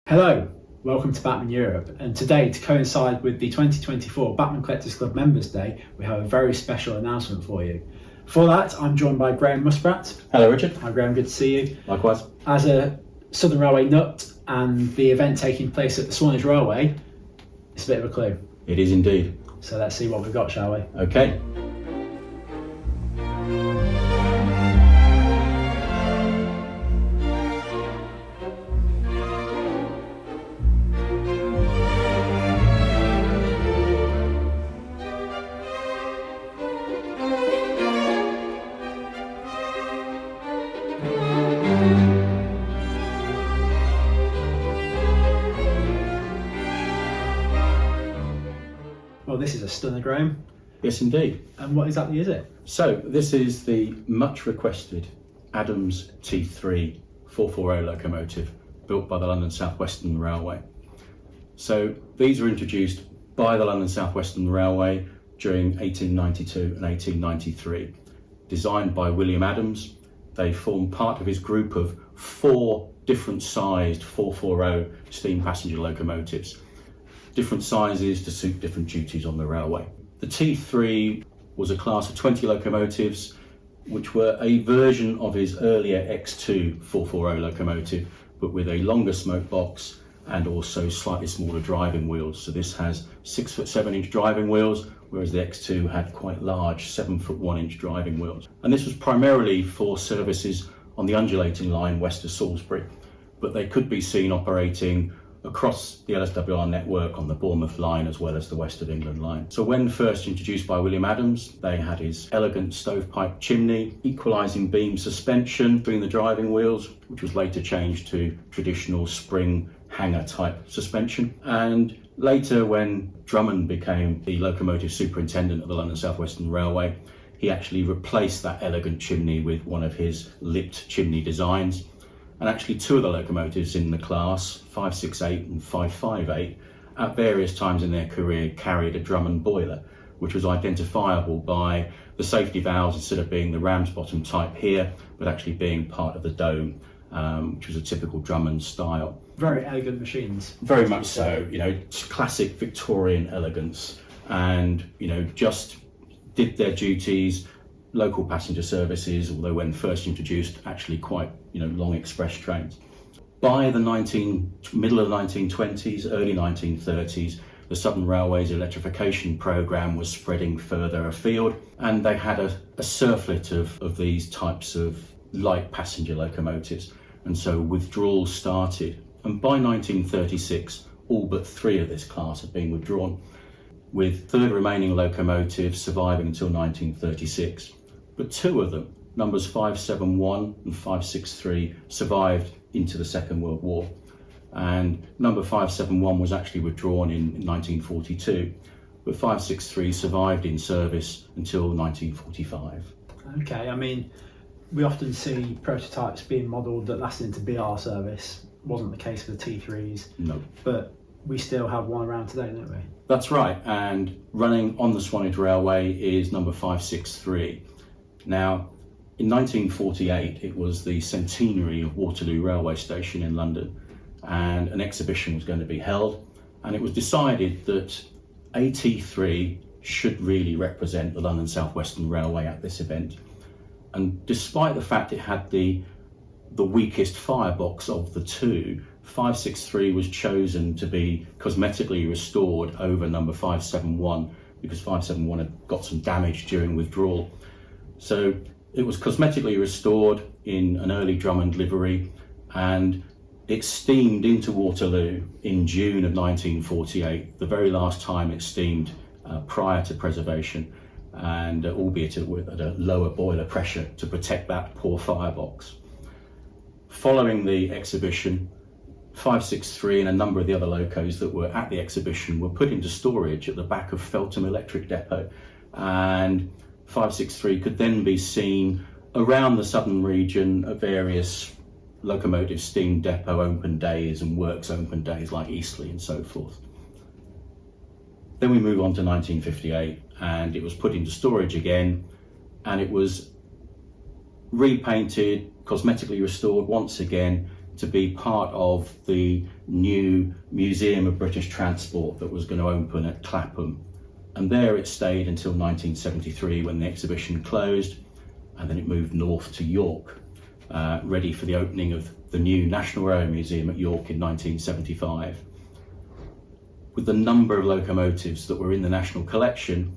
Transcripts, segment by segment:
Hello, welcome to Bachmann Europe, and today, to coincide with the 2024 Bachmann Collectors Club Members Day, we have a very special announcement for you. For that, I'm joined by Graham Muspratt. Hello Richard. Hi Graham, good to see you. Likewise. As a Southern Railway nut and the event taking place at the Swanage Railway, it's a bit of a clue. It is indeed. So let's see what we've got, shall we? Okay. Well, this is a stunner, Graham. Yes indeed. And what exactly is it? So this is the much requested Adams T3 440 locomotive built by the London South Western Railway. So these were introduced by the London South Western Railway during 1892 and 1893. Designed by William Adams, they form part of his group of 4 different sized 440 steam passenger locomotives. Different sizes to suit different duties on the railway. The T3 was a class of 20 locomotives, which were a version of his earlier X2 440 locomotive, but with a longer smoke box and also slightly smaller driving wheels. So this has 6'7" driving wheels, whereas the X2 had quite large 7'1" driving wheels. And this was primarily for services on the undulating line west of Salisbury, but they could be seen operating across the LSWR network on the Bournemouth line as well as the West of England line. So when first introduced by William Adams, they had his elegant stovepipe chimney, equalising beam suspension between the driving wheels, which was later changed to traditional spring hanger type suspension. And later, when Drummond became the locomotive superintendent of the London South Western Railway, he actually replaced that elegant chimney with one of his lipped chimney designs. And actually 2 of the locomotives in the class, 568 and 558, at various times in their career carried a Drummond boiler, which was identifiable by the safety valves instead of being the Ramsbottom type here, but actually being part of the dome, which was a typical Drummond style. Very elegant machines. Very much so, classic Victorian elegance, and, just did their duties. Local passenger services, although when first introduced, actually quite long express trains. By the middle of the 1920s, early 1930s, the Southern Railway's electrification programme was spreading further afield, and they had a surfeit of these types of light passenger locomotives, and so withdrawals started. And by 1936, all but 3 of this class had been withdrawn, with 3rd remaining locomotives surviving until 1936. But 2 of them, numbers 571 and 563, survived into the Second World War. And number 571 was actually withdrawn in 1942, but 563 survived in service until 1945. Okay, I mean, we often see prototypes being modelled that lasted into BR service. Wasn't the case for the T3s. No. But we still have one around today, don't we? That's right, and running on the Swanage Railway is number 563. Now, in 1948, it was the centenary of Waterloo Railway Station in London, and an exhibition was going to be held, and it was decided that a T3 should really represent the London South Western Railway at this event. And despite the fact it had the weakest firebox of the 2, 563 was chosen to be cosmetically restored over number 571, because 571 had got some damage during withdrawal. So it was cosmetically restored in an early Drummond livery, and it steamed into Waterloo in June of 1948, the very last time it steamed prior to preservation, and albeit at a lower boiler pressure to protect that poor firebox. Following the exhibition, 563 and a number of the other locos that were at the exhibition were put into storage at the back of Feltham Electric Depot, and 563 could then be seen around the southern region at various locomotive steam depot open days and works open days like Eastleigh and so forth. Then we move on to 1958, and it was put into storage again, and it was repainted, cosmetically restored once again to be part of the new Museum of British Transport that was going to open at Clapham. And there it stayed until 1973 when the exhibition closed, and then it moved north to York, ready for the opening of the new National Railway Museum at York in 1975. With the number of locomotives that were in the National Collection,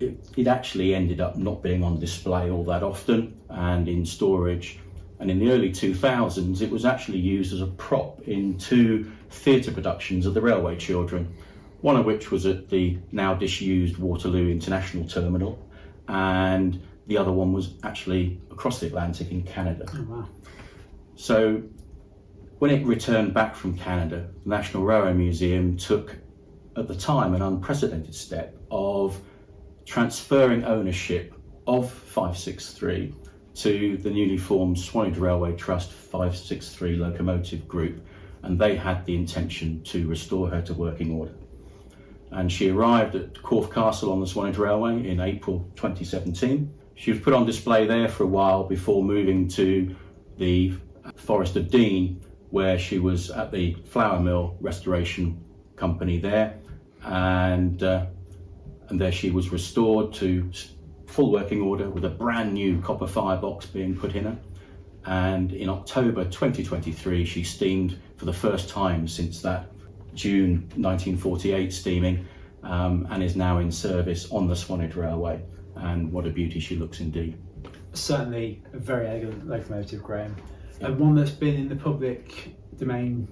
it actually ended up not being on display all that often and in storage. And in the early 2000s, it was actually used as a prop in 2 theatre productions of the Railway Children, one of which was at the now disused Waterloo International Terminal, and the other one was actually across the Atlantic in Canada. Oh, wow. So when it returned back from Canada, the National Railway Museum took, at the time, an unprecedented step of transferring ownership of 563 to the newly formed Swanage Railway Trust 563 Locomotive Group, and they had the intention to restore her to working order. And she arrived at Corfe Castle on the Swanage Railway in April 2017. She was put on display there for a while before moving to the Forest of Dean, where she was at the Flour Mill Restoration Company there, and there she was restored to full working order with a brand new copper firebox being put in her. And in October 2023, she steamed for the first time since that June 1948 steaming, and is now in service on the Swanage Railway. And what a beauty she looks indeed. Certainly a very elegant locomotive, Graham, and one that's been in the public domain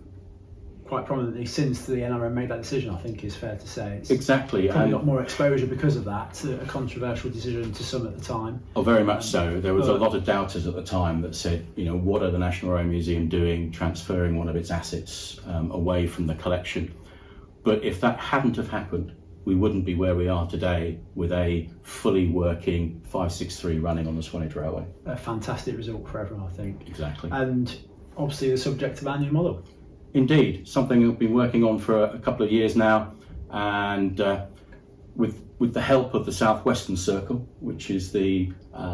quite prominently since the NRM made that decision, I think is fair to say. It's exactly. Probably got more exposure because of that, a controversial decision to some at the time. Oh, very much so. There was a lot of doubters at the time that said, what are the National Railway Museum doing, transferring one of its assets away from the collection? But if that hadn't have happened, we wouldn't be where we are today with a fully working 563 running on the Swanage Railway. A fantastic result for everyone, I think. Exactly. And obviously the subject of our new model. Indeed, something we've been working on for a couple of years now, and with the help of the South Western Circle, which is the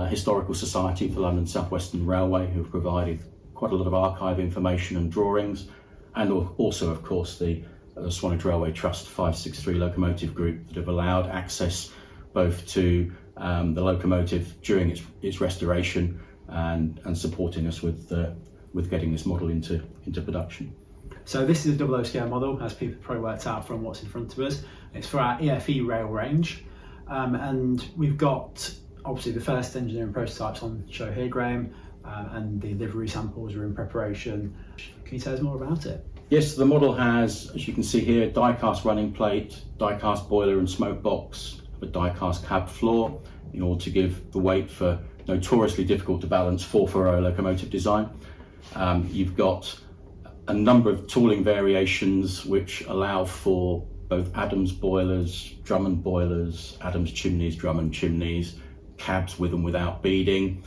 Historical Society for London South Western Railway, who have provided quite a lot of archive information and drawings, and also, of course, the Swanage Railway Trust 563 Locomotive Group that have allowed access both to the locomotive during its restoration and supporting us with getting this model into production. So this is a 00 scale model, as people probably worked out from what's in front of us. It's for our EFE Rail range, and we've got obviously the first engineering prototypes on show here, Graham, and the livery samples are in preparation. Can you tell us more about it? Yes, the model has, as you can see here, die-cast running plate, die-cast boiler and smoke box, a die-cast cab floor, in order to give the weight for notoriously difficult to balance 440 locomotive design. You've got a number of tooling variations which allow for both Adams boilers, Drummond boilers, Adams chimneys, Drummond chimneys, cabs with and without beading.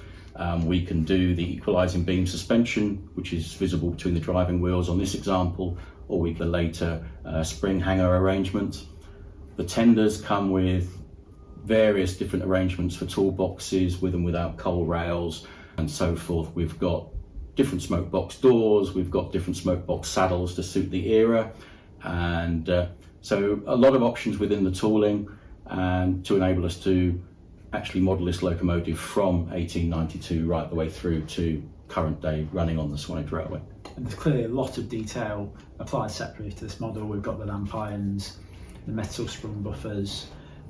We can do the equalising beam suspension, which is visible between the driving wheels on this example, or we can later spring hanger arrangement. The tenders come with various different arrangements for toolboxes with and without coal rails and so forth. We've got different smoke box doors, we've got different smoke box saddles to suit the era, and so a lot of options within the tooling and to enable us to actually model this locomotive from 1892 right the way through to current day running on the Swanage Railway. And there's clearly a lot of detail applied separately to this model. We've got the lamp irons, the metal sprung buffers,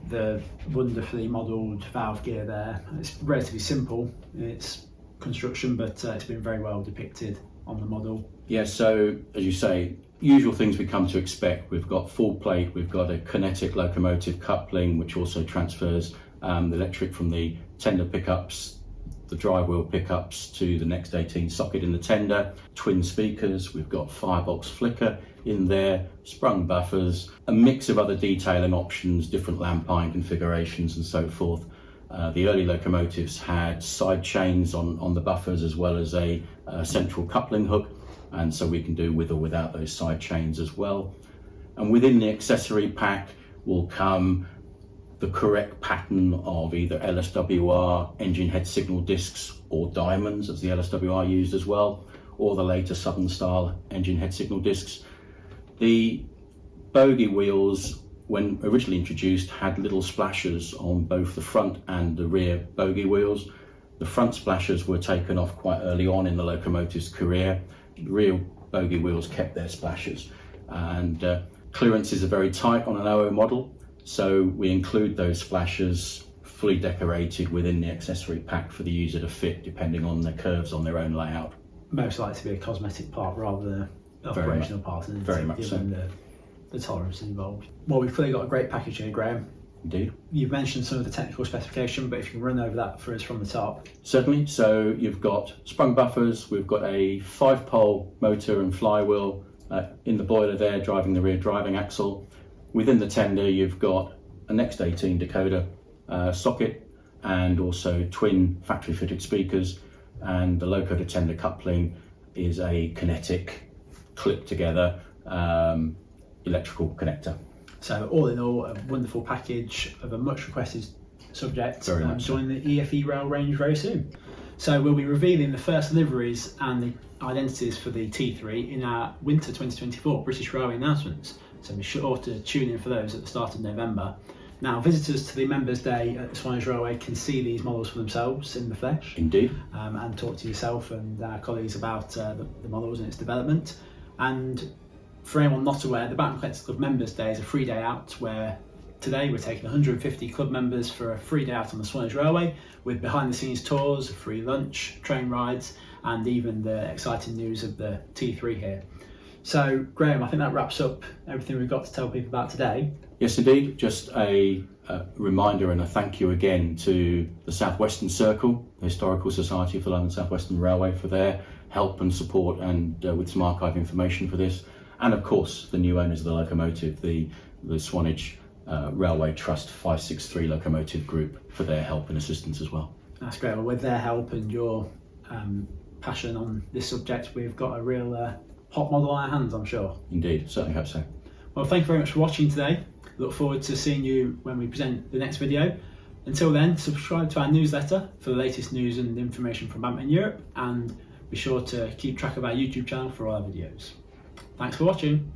the wonderfully modelled valve gear there. It's relatively simple in its construction, but it's been very well depicted on the model. Yeah, so as you say, usual things we come to expect. We've got full plate, we've got a kinetic locomotive coupling, which also transfers the electric from the tender pickups, the drive wheel pickups to the next 18 socket in the tender, twin speakers, we've got firebox flicker in there, sprung buffers, a mix of other detailing options, different lamp iron configurations and so forth. The early locomotives had side chains on the buffers as well as a central coupling hook, and so we can do with or without those side chains as well. And within the accessory pack will come the correct pattern of either LSWR engine head signal discs or diamonds, as the LSWR used as well, or the later Southern style engine head signal discs. The bogie wheels, when originally introduced, had little splashers on both the front and the rear bogie wheels. The front splashers were taken off quite early on in the locomotive's career. The rear bogie wheels kept their splashers, and clearances are very tight on an OO model, so we include those splashers fully decorated within the accessory pack for the user to fit depending on the curves on their own layout. Most likely to be a cosmetic part rather than an operational part, isn't it? Very much given the tolerance involved. Well, we've clearly got a great package here, Graham. Indeed. You've mentioned some of the technical specification, but if you can run over that for us from the top. Certainly. So you've got sprung buffers, we've got a 5-pole motor and flywheel in the boiler there driving the rear driving axle. Within the tender you've got a Next 18 decoder socket and also twin factory fitted speakers, and the loco to tender coupling is a kinetic clip together electrical connector. So all in all, a wonderful package of a much requested subject. Very much so. Join the EFE Rail range very soon. So we'll be revealing the first liveries and the identities for the T3 in our winter 2024 British Railway announcements. So be sure to tune in for those at the start of November. Now, visitors to the Members' Day at the Swanage Railway can see these models for themselves in the flesh. Indeed. And talk to yourself and our colleagues about the models and its development. And for anyone not aware, the Bachmann Collectors Club Members' Day is a free day out where today we're taking 150 club members for a free day out on the Swanage Railway with behind the scenes tours, free lunch, train rides, and even the exciting news of the T3 here. So Graham, I think that wraps up everything we've got to tell people about today. Yes, indeed. Just a reminder and a thank you again to the South Western Circle, the Historical Society for the London South Western Railway, for their help and support and with some archive information for this. And of course, the new owners of the locomotive, the Swanage Railway Trust 563 Locomotive Group, for their help and assistance as well. That's great. Well, with their help and your passion on this subject, we've got a real hot model on our hands, I'm sure. Indeed, certainly hope so. Well, thank you very much for watching today. Look forward to seeing you when we present the next video. Until then, subscribe to our newsletter for the latest news and information from Bachmann Europe, and be sure to keep track of our YouTube channel for all our videos. Thanks for watching.